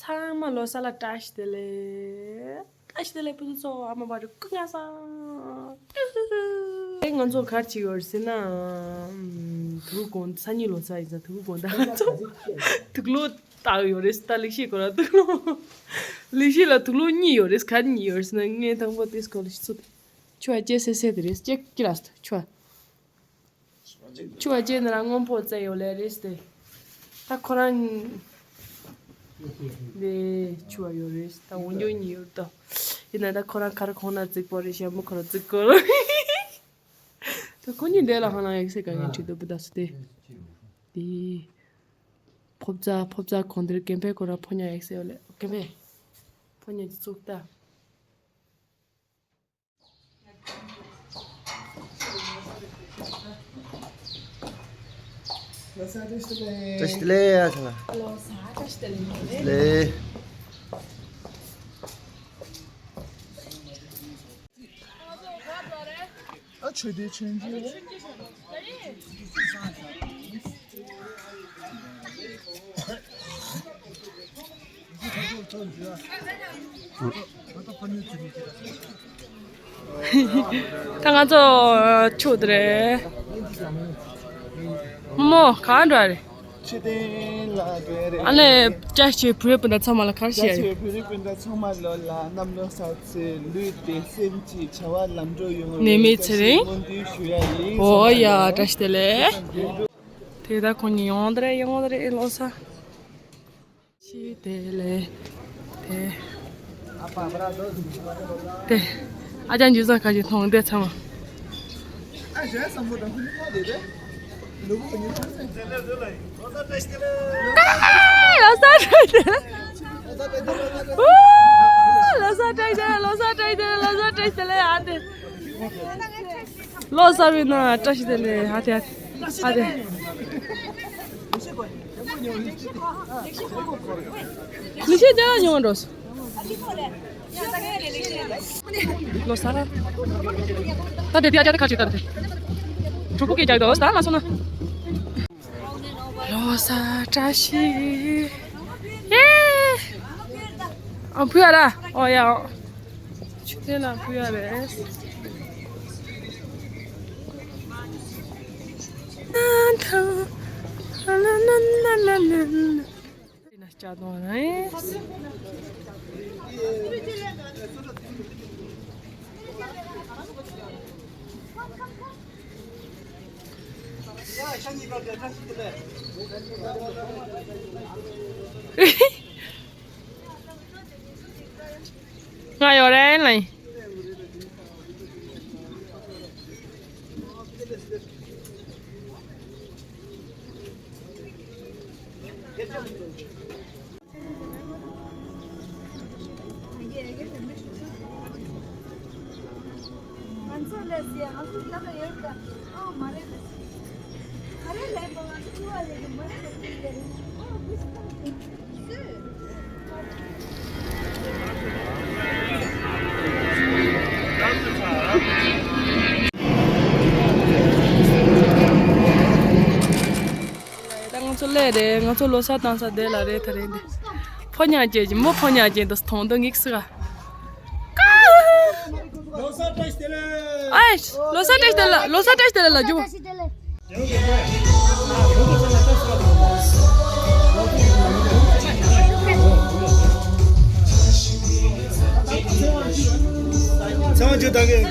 사람만 로살라 다시들래 부서 아마 바로 끝나서 이건 같이 열시나 두고 산이 로사 이제 두고 다 두고 다 요레스 달리시 거라 두고 리시라 두고 니 요레스 칸니 요레스나 네 당보 디스콜리스 추아 제세세드리스 제 키라스트 추아 제나랑 온포자 요레스데 다 코란 네 추아 요레스 다 온요니 요다 이나다 코란 카르 코나 찍버리시 아무 코라 찍거라 또 건이 내라 하나 엑세가 인치도 부다스데 디 법자 건들 캠페 거라 포냐 엑세올레 캠페 포냐 속다 Tashtle asala. Le. Açıdı çünkü. 당하죠 초드래 뭐 가안래 Çiğdin la göre. 안에 자시 브레브나 참말라 가시야 Gerçi Filipin'de çomallola namlo satsı lütte semci çaval lamjo yung. 네미츠리 Mundi şuyali. 오야 다시들래 대다 코니 영어들의 일로사 시들래 네 아잔 유사까지 통대 참아 Aşağı sambodan kulüp dedi. Lubu kulüp. 로사비나 짜시들래 하대 니시잖아 영어로서 로사라 다들 비아자들 같이 다들 조국이 잘 넣었다 나서나 로사 자식 예 부야라 어야 축제나 부야래 나나나나나나 나스자도네 ngay ở đây này 래 ngô lô sa tang sa de la re thare de phonya je ji mo phonya je dos thong dong ik sa Losa taştele. ai lo sa tash de la ju Sadece dage.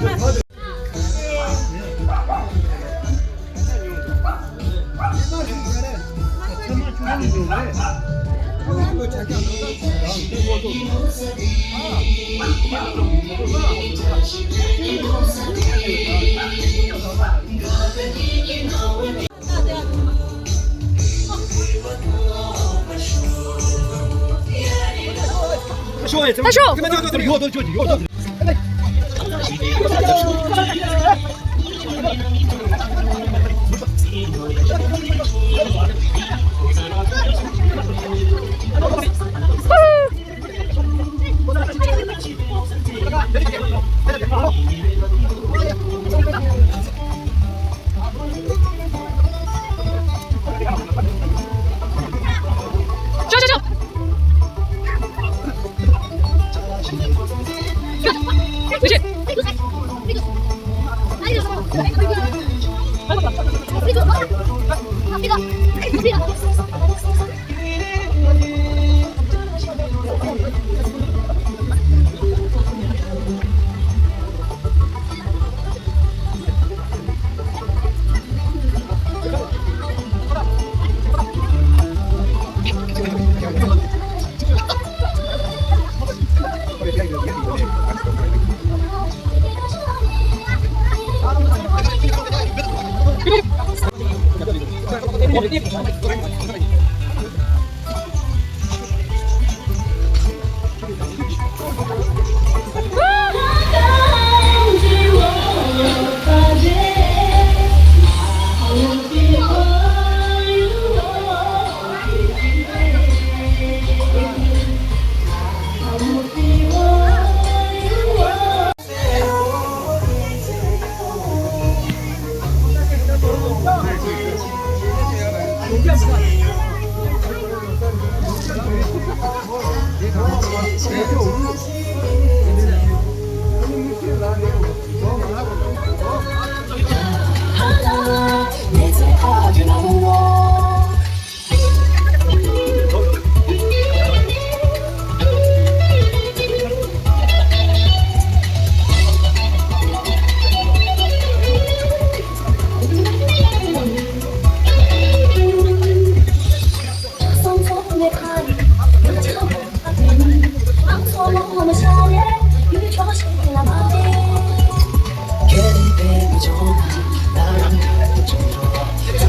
他说 저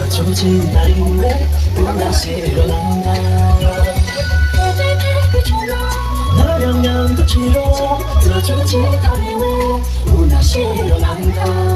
조진 날인데 다시 일어난다 너랑 양도 치러 들어주지 않네 다시 일어난다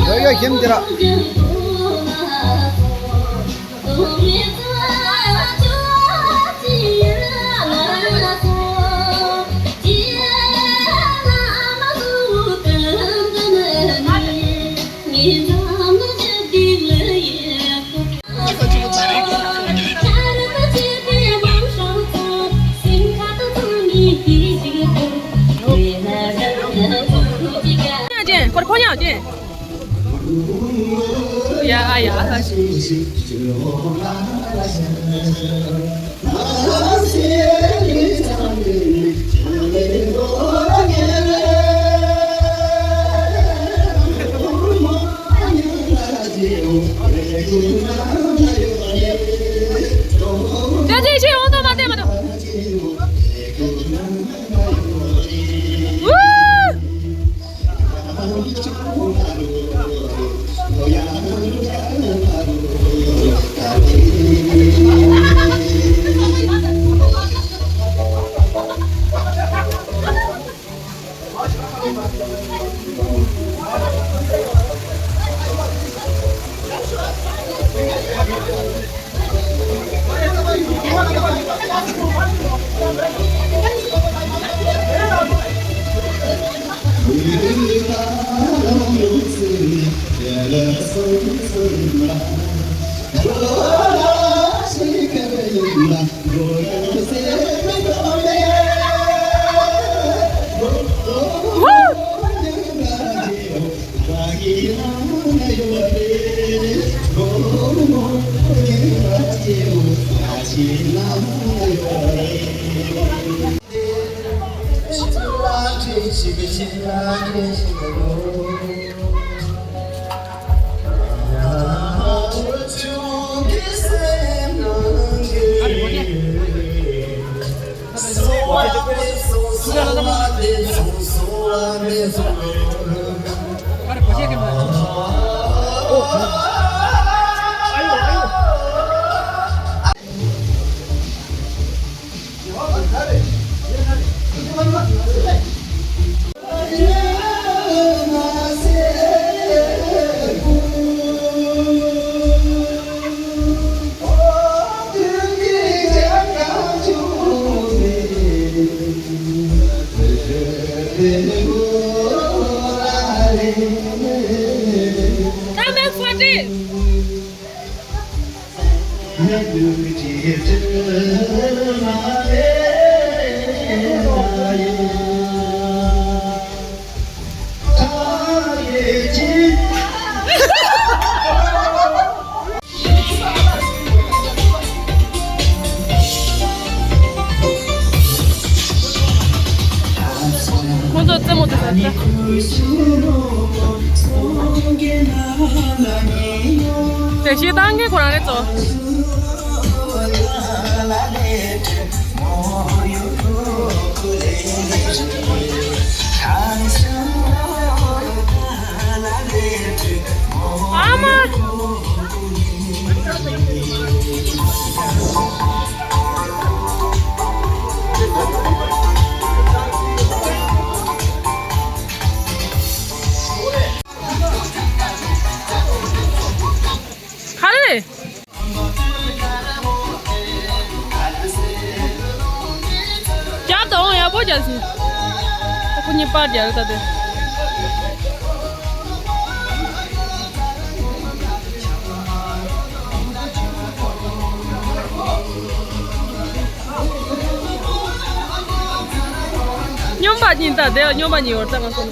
여기가 김들아. 야, 야, 먼저 어째 못했어. 대시 단계 고난했죠. 아마 가래. 자, 또 야 보자지. 군이 빠져 다들. nhóm nhìn ta đây nhóm bạn nhiều tăng con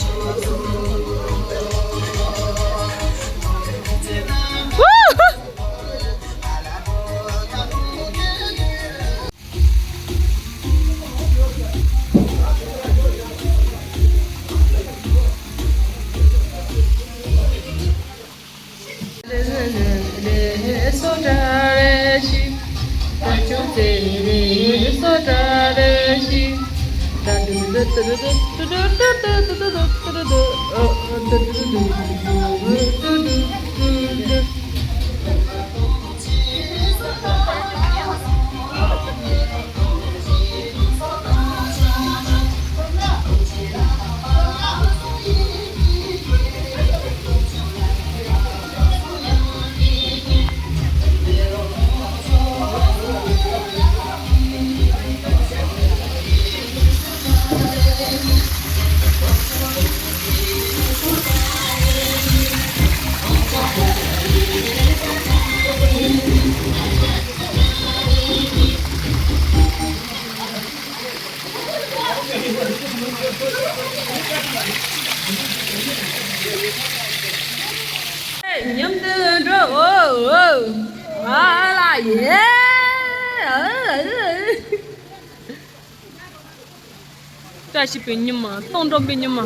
nhóm tư rồi là gì 다시 빈님아 똥좀 빈님아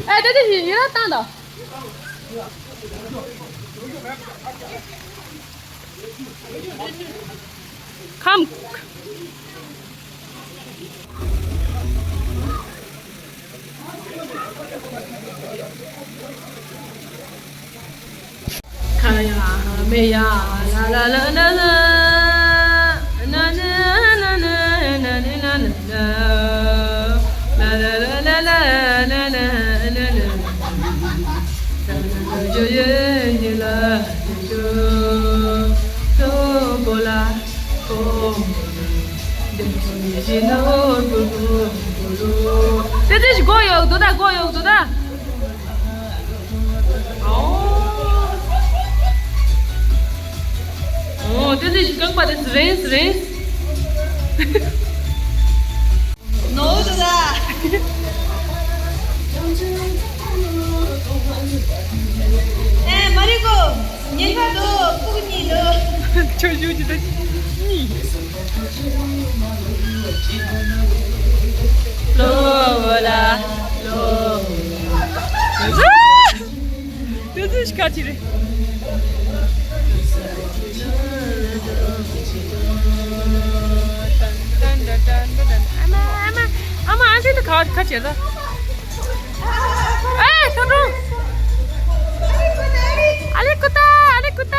에 대대지 일어났다 감 카야 메야 라라라라라 This is goyo, toda goyo, toda. Oh, this is kang pada rains. No, toda. Marico. 저주지다. 로라 로. Das ist Katire. 아마 안세도 같이 해라. 에이, 저로. 알레쿠타, 알레쿠타.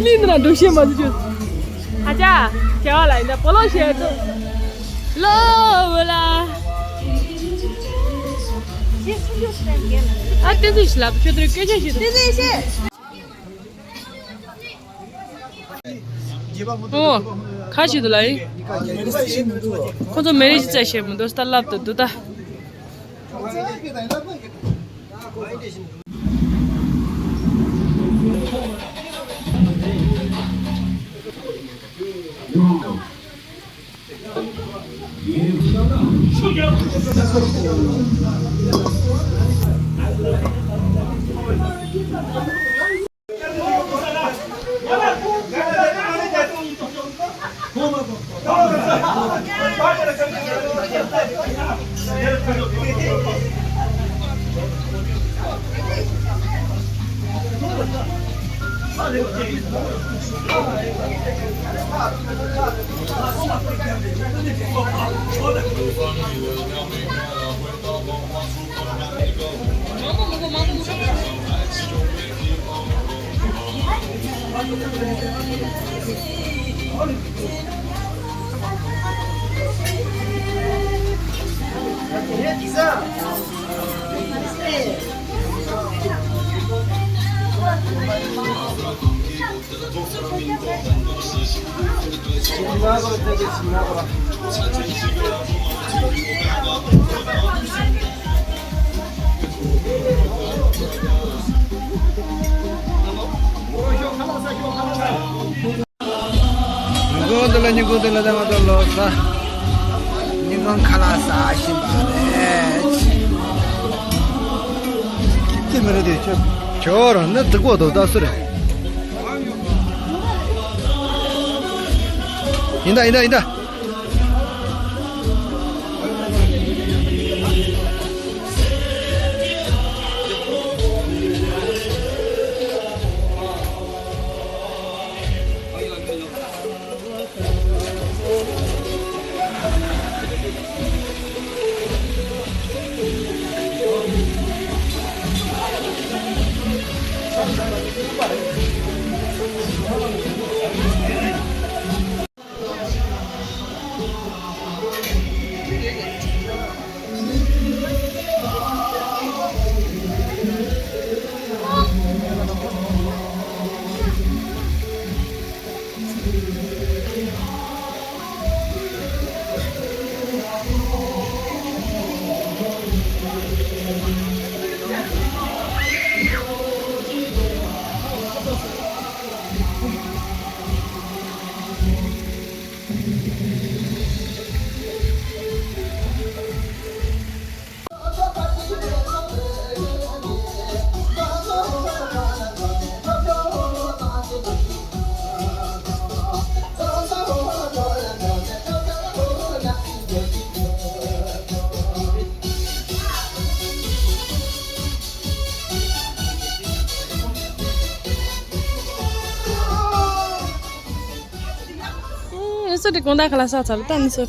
민들아 도시에 맞으죠. 하자. 겨울来的 polo shirt. 로라. 아,这是啦，觉得更加是。어, 가시도 라이. 그저 매니지 짜시면 도 스탈랍도 두다. Nyugodela dama dolo sa. Ningon khala sa shimbare. Kitte mere de chö. Chora ne dgo do da sure. Inda. Isso de quando é que ela só sabe, tá nisso.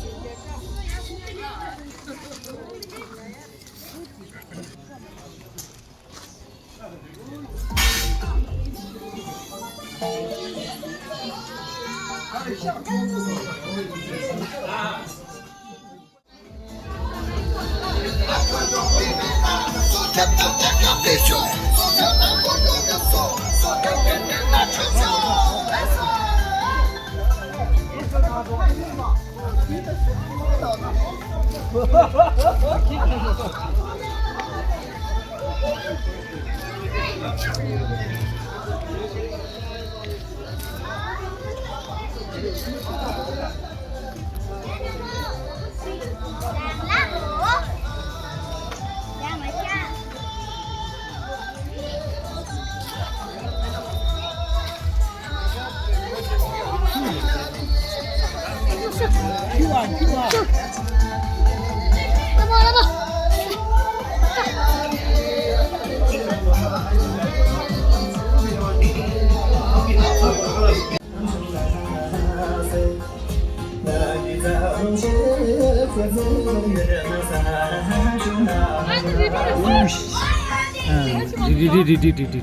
리리리리리리.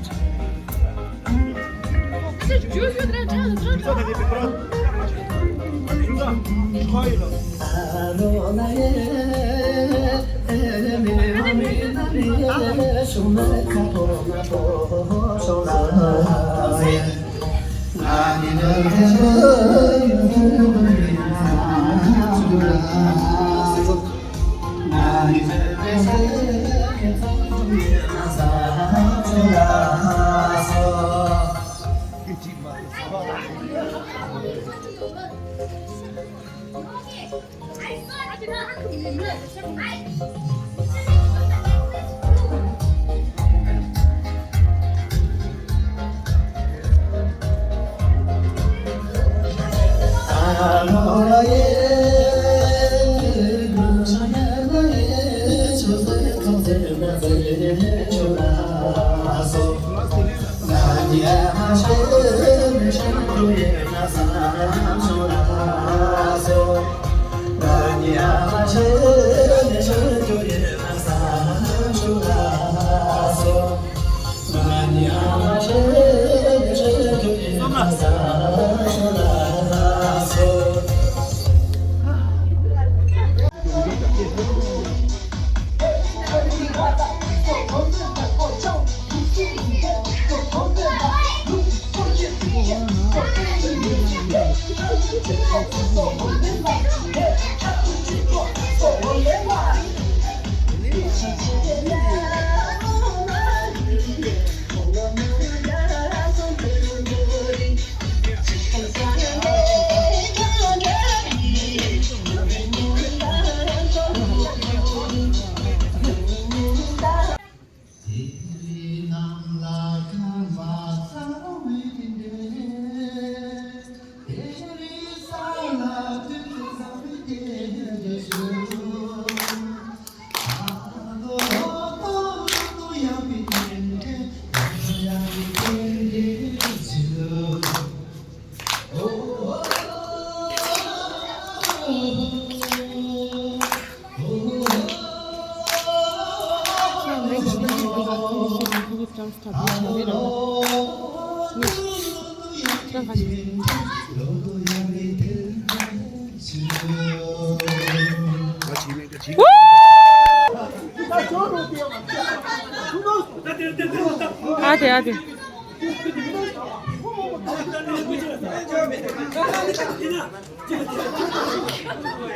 아대 아대.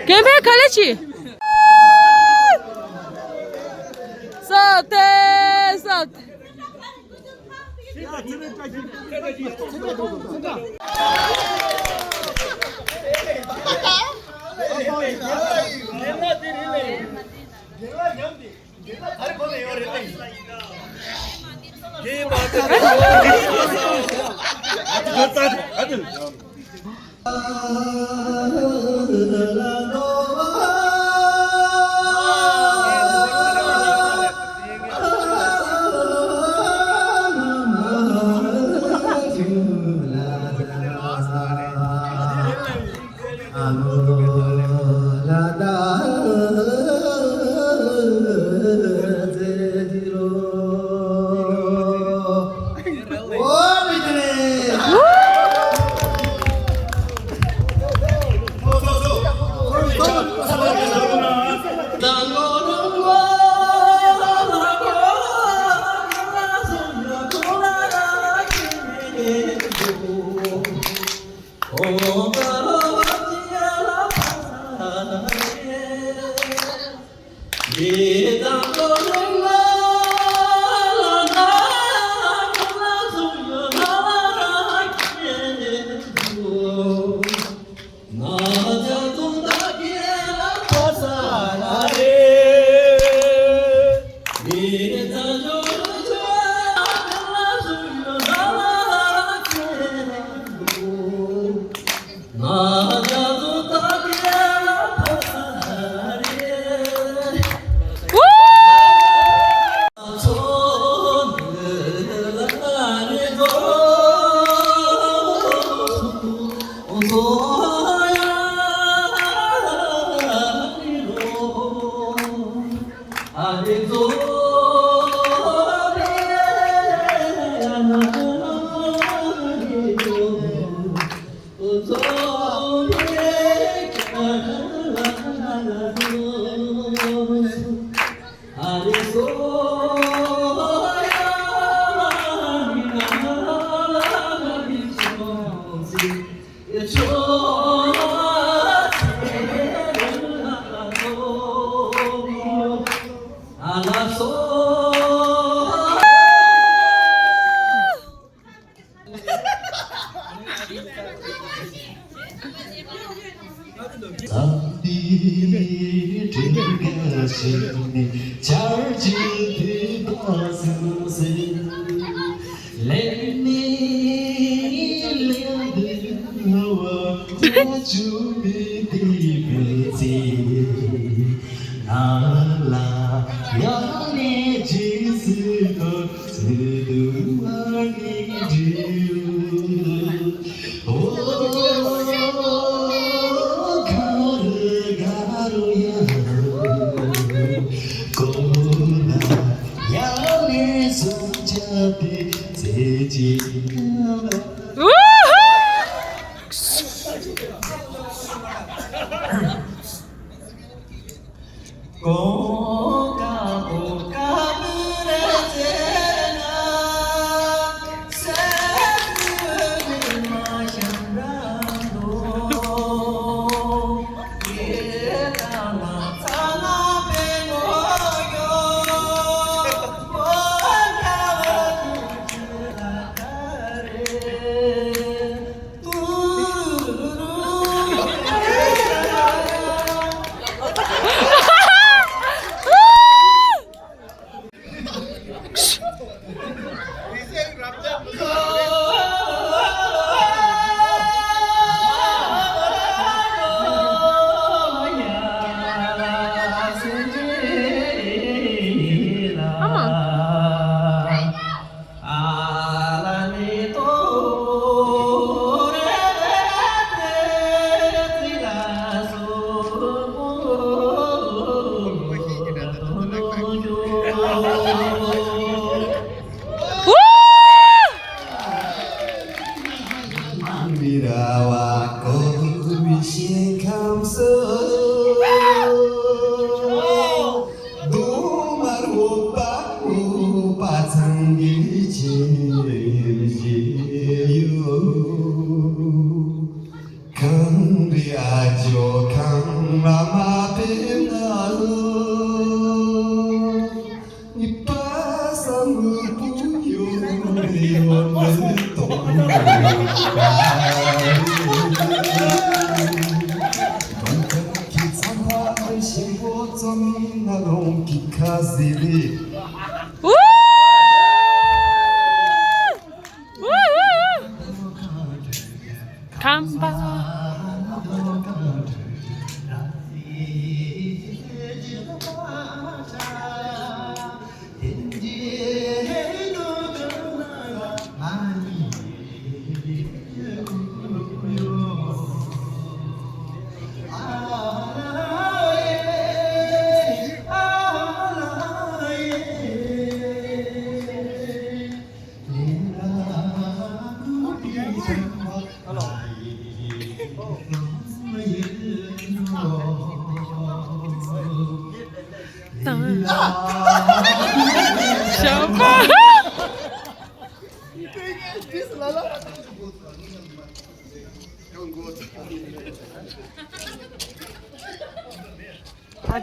Quem vem, Kalechi? Solte, solte.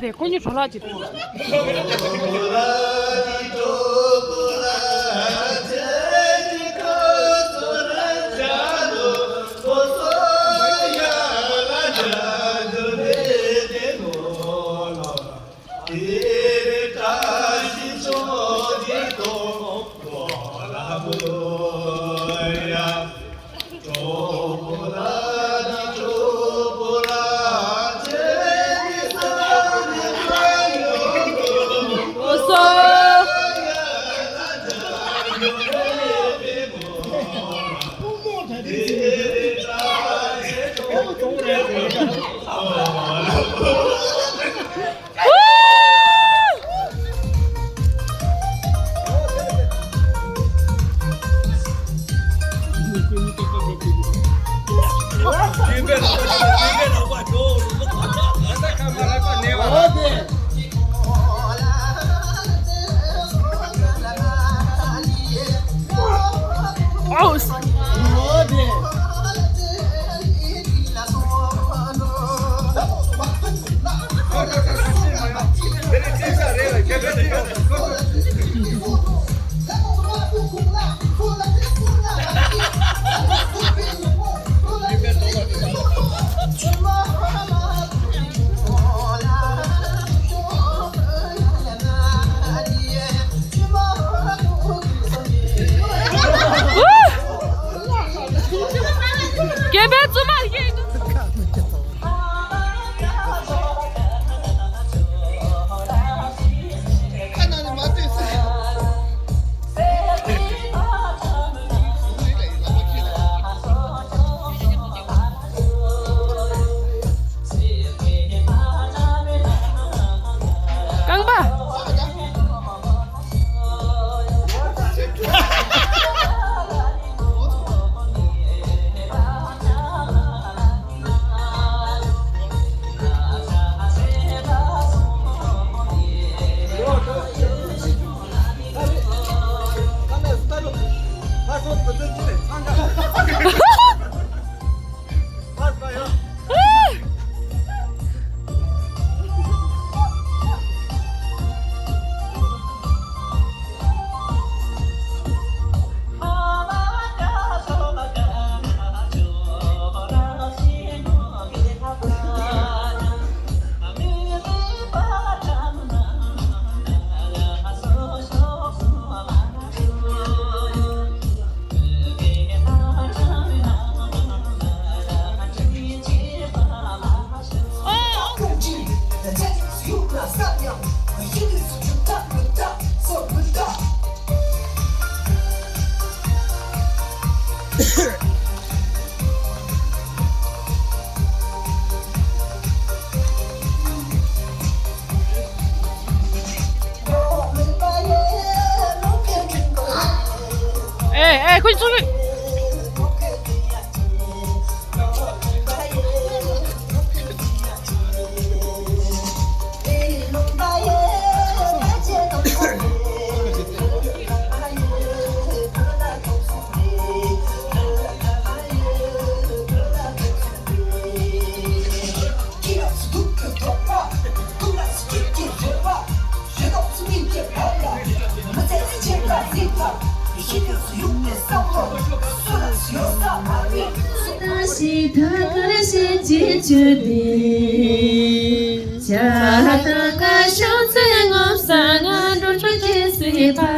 네, 건이 졸라지. 아우 개배 좀 하게 하나는 맞도 있어요. 깡바 에 거기 저기 다시 다가를 지주디 자다가 쇼생 없상한 로초지 스바